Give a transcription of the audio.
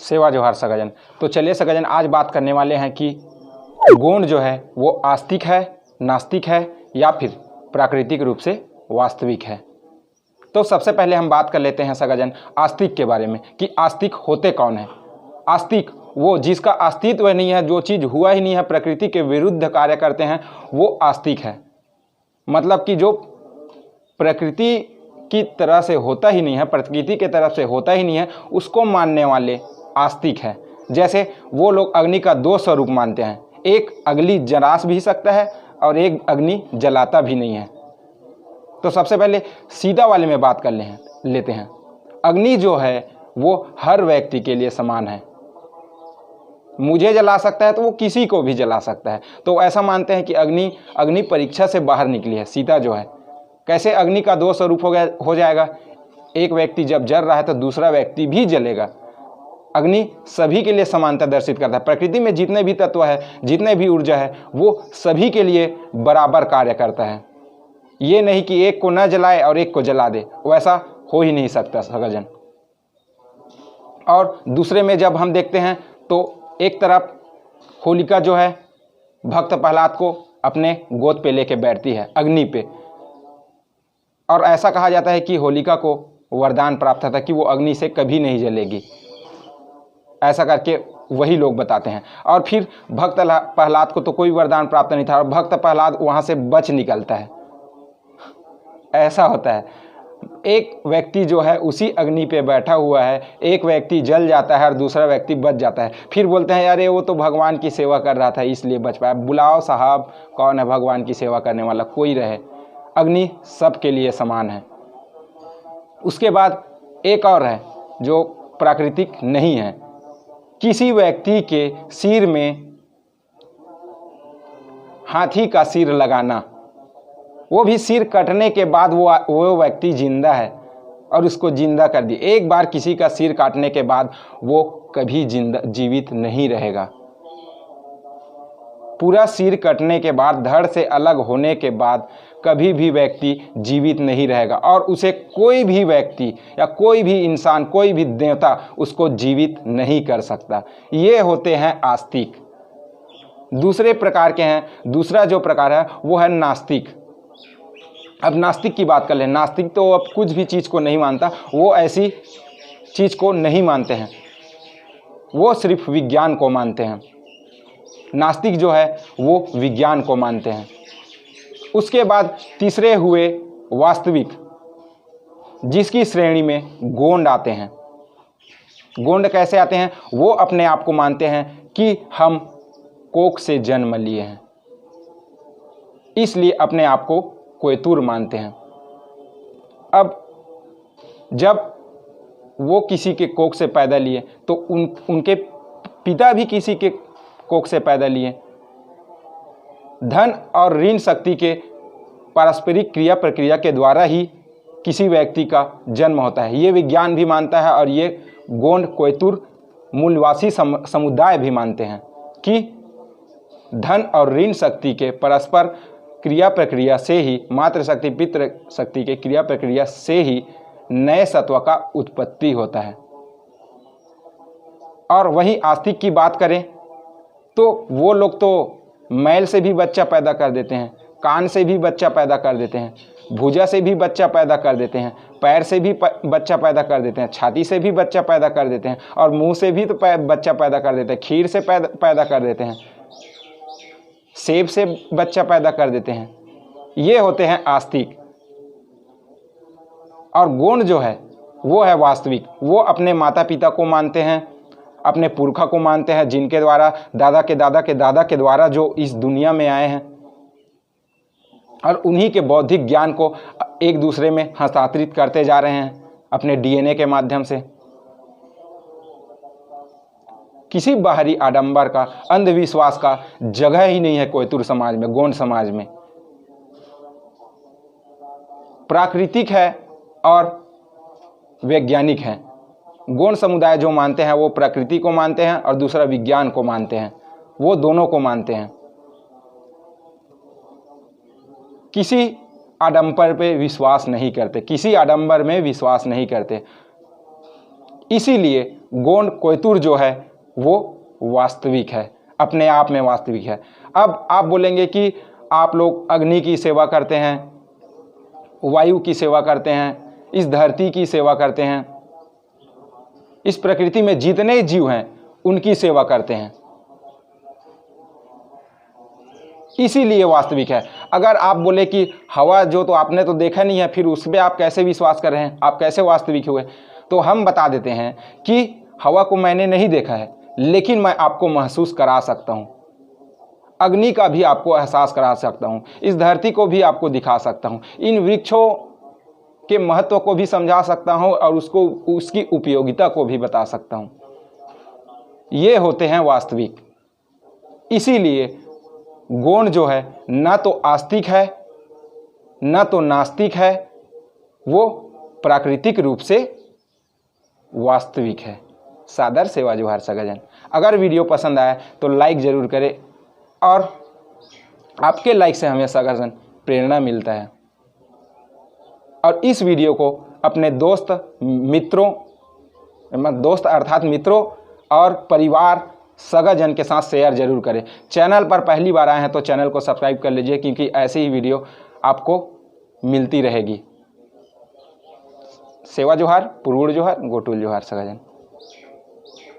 सेवा जोहार सगाजन। तो चलिए सगाजन, आज बात करने वाले हैं कि गोंड जो है वो आस्तिक है, नास्तिक है या फिर प्राकृतिक रूप से वास्तविक है। तो सबसे पहले हम बात कर लेते हैं सगाजन आस्तिक के बारे में कि आस्तिक होते कौन है। आस्तिक वो जिसका अस्तित्व नहीं है, जो चीज़ हुआ ही नहीं है, प्रकृति के विरुद्ध कार्य करते हैं, वो आस्तिक है। मतलब कि जो प्रकृति की तरह से होता ही नहीं है, प्रकृति के तरफ से होता ही नहीं है, उसको मानने वाले आस्तिक है। जैसे वो लोग अग्नि का दो स्वरूप मानते हैं, एक अग्नि जला भी सकता है और एक अग्नि जलाता भी नहीं है। तो सबसे पहले सीधा वाले में बात कर लेते हैं। अग्नि जो है वो हर व्यक्ति के लिए समान है, मुझे जला सकता है तो वो किसी को भी जला सकता है। तो ऐसा मानते हैं कि अग्नि परीक्षा से बाहर निकली है। सीता जो है, कैसे अग्नि का दो स्वरूप हो जाएगा, एक व्यक्ति जब जल रहा है तो दूसरा व्यक्ति भी जलेगा। अग्नि सभी के लिए समानता दर्शित करता है। प्रकृति में जितने भी तत्व है, जितने भी ऊर्जा है, वो सभी के लिए बराबर कार्य करता है। ये नहीं कि एक को न जलाए और एक को जला दे, वैसा हो ही नहीं सकता सगाजन। और दूसरे में जब हम देखते हैं तो एक तरफ होलिका जो है भक्त प्रहलाद को अपने गोद पे लेके बैठती है अग्नि पे, और ऐसा कहा जाता है कि होलिका को वरदान प्राप्त था कि वो अग्नि से कभी नहीं जलेगी। ऐसा करके वही लोग बताते हैं। और फिर भक्त प्रहलाद को तो कोई वरदान प्राप्त नहीं था और भक्त प्रहलाद वहाँ से बच निकलता है। ऐसा होता है, एक व्यक्ति जो है उसी अग्नि पे बैठा हुआ है, एक व्यक्ति जल जाता है और दूसरा व्यक्ति बच जाता है। फिर बोलते हैं अरे वो तो भगवान की सेवा कर रहा था इसलिए बच पाया। बुलाओ साहब, कौन है भगवान की सेवा करने वाला? कोई रहे, अग्नि सबके लिए समान है। उसके बाद एक और है जो प्राकृतिक नहीं है। किसी व्यक्ति के सिर में हाथी का सिर लगाना, वो भी सिर कटने के बाद वो व्यक्ति जिंदा है और उसको जिंदा कर दिए। एक बार किसी का सिर काटने के बाद वो कभी जीवित नहीं रहेगा। पूरा सिर कटने के बाद, धड़ से अलग होने के बाद कभी भी व्यक्ति जीवित नहीं रहेगा और उसे कोई भी व्यक्ति या कोई भी इंसान, कोई भी देवता उसको जीवित नहीं कर सकता। ये होते हैं आस्तिक। दूसरे प्रकार के हैं, दूसरा जो प्रकार है वो है नास्तिक। अब नास्तिक की बात कर लें। नास्तिक तो अब कुछ भी चीज़ को नहीं मानता, वो ऐसी चीज़ को नहीं मानते हैं, वो सिर्फ विज्ञान को मानते हैं। नास्तिक जो है वो विज्ञान को मानते हैं। उसके बाद तीसरे हुए वास्तविक, जिसकी श्रेणी में गोंड आते हैं। गोंड कैसे आते हैं? वो अपने आप को मानते हैं कि हम कोख से जन्म लिए हैं, इसलिए अपने आप को कोयतुर मानते हैं। अब जब वो किसी के कोख से पैदा लिए तो उनके पिता भी किसी के कोख से पैदा लिए। धन और ऋण शक्ति के पारस्परिक क्रिया प्रक्रिया के द्वारा ही किसी व्यक्ति का जन्म होता है। ये विज्ञान भी मानता है और ये गोंड कोयतुर मूलवासी समुदाय भी मानते हैं कि धन और ऋण शक्ति के परस्पर क्रिया प्रक्रिया से ही, मातृ शक्ति पितृ शक्ति के क्रिया प्रक्रिया से ही नए सत्व का उत्पत्ति होता है। और वहीं आस्तिक की बात करें तो वो लोग तो मैल से भी बच्चा पैदा कर देते हैं, कान से भी बच्चा पैदा कर देते हैं, भुजा से भी बच्चा पैदा कर देते हैं, पैर से भी बच्चा पैदा कर देते हैं, छाती से भी बच्चा पैदा कर देते हैं और मुंह से भी तो बच्चा पैदा कर देते हैं, खीर से पैदा कर देते हैं, सेब से बच्चा पैदा कर देते हैं। ये होते हैं आस्तिक। और गोंड जो है वो है वास्तविक। वो अपने माता पिता को मानते हैं, अपने पुरखा को मानते हैं, जिनके द्वारा दादा के दादा के दादा के द्वारा जो इस दुनिया में आए हैं, और उन्हीं के बौद्धिक ज्ञान को एक दूसरे में हस्तांतरित करते जा रहे हैं अपने डीएनए के माध्यम से। किसी बाहरी आडंबर का, अंधविश्वास का जगह ही नहीं है कोयतुर समाज में, गोंड समाज में। प्राकृतिक है और वैज्ञानिक है। गोंड समुदाय जो मानते हैं वो प्रकृति को मानते हैं और दूसरा विज्ञान को मानते हैं, वो दोनों को मानते हैं। किसी आडंबर पे विश्वास नहीं करते, किसी आडंबर में विश्वास नहीं करते। इसीलिए गौण कोयतुर जो है वो वास्तविक है, अपने आप में वास्तविक है। अब आप बोलेंगे कि आप लोग अग्नि की सेवा करते हैं, वायु की सेवा करते हैं, इस धरती की सेवा करते हैं, इस प्रकृति में जितने जीव हैं उनकी सेवा करते हैं, इसीलिए वास्तविक है। अगर आप बोले कि हवा जो तो आपने तो देखा नहीं है, फिर उस पर आप कैसे विश्वास कर रहे हैं, आप कैसे वास्तविक हुए? तो हम बता देते हैं कि हवा को मैंने नहीं देखा है, लेकिन मैं आपको महसूस करा सकता हूँ। अग्नि का भी आपको एहसास करा सकता हूँ, इस धरती को भी आपको दिखा सकता हूँ, इन वृक्षों के महत्व को भी समझा सकता हूँ और उसको उसकी उपयोगिता को भी बता सकता हूँ। ये होते हैं वास्तविक। इसीलिए गौण जो है ना तो आस्तिक है ना तो नास्तिक है, वो प्राकृतिक रूप से वास्तविक है। सादर सेवा जोहार सगाजन। अगर वीडियो पसंद आया तो लाइक ज़रूर करें, और आपके लाइक से हमें सगाजन प्रेरणा मिलता है। और इस वीडियो को अपने दोस्त मित्रों, दोस्त अर्थात मित्रों और परिवार सगाजन के साथ शेयर जरूर करें। चैनल पर पहली बार आए हैं तो चैनल को सब्सक्राइब कर लीजिए, क्योंकि ऐसी ही वीडियो आपको मिलती रहेगी। सेवा जोहार, पुरूड़ जोहार, गोटुल जोहार सगाजन।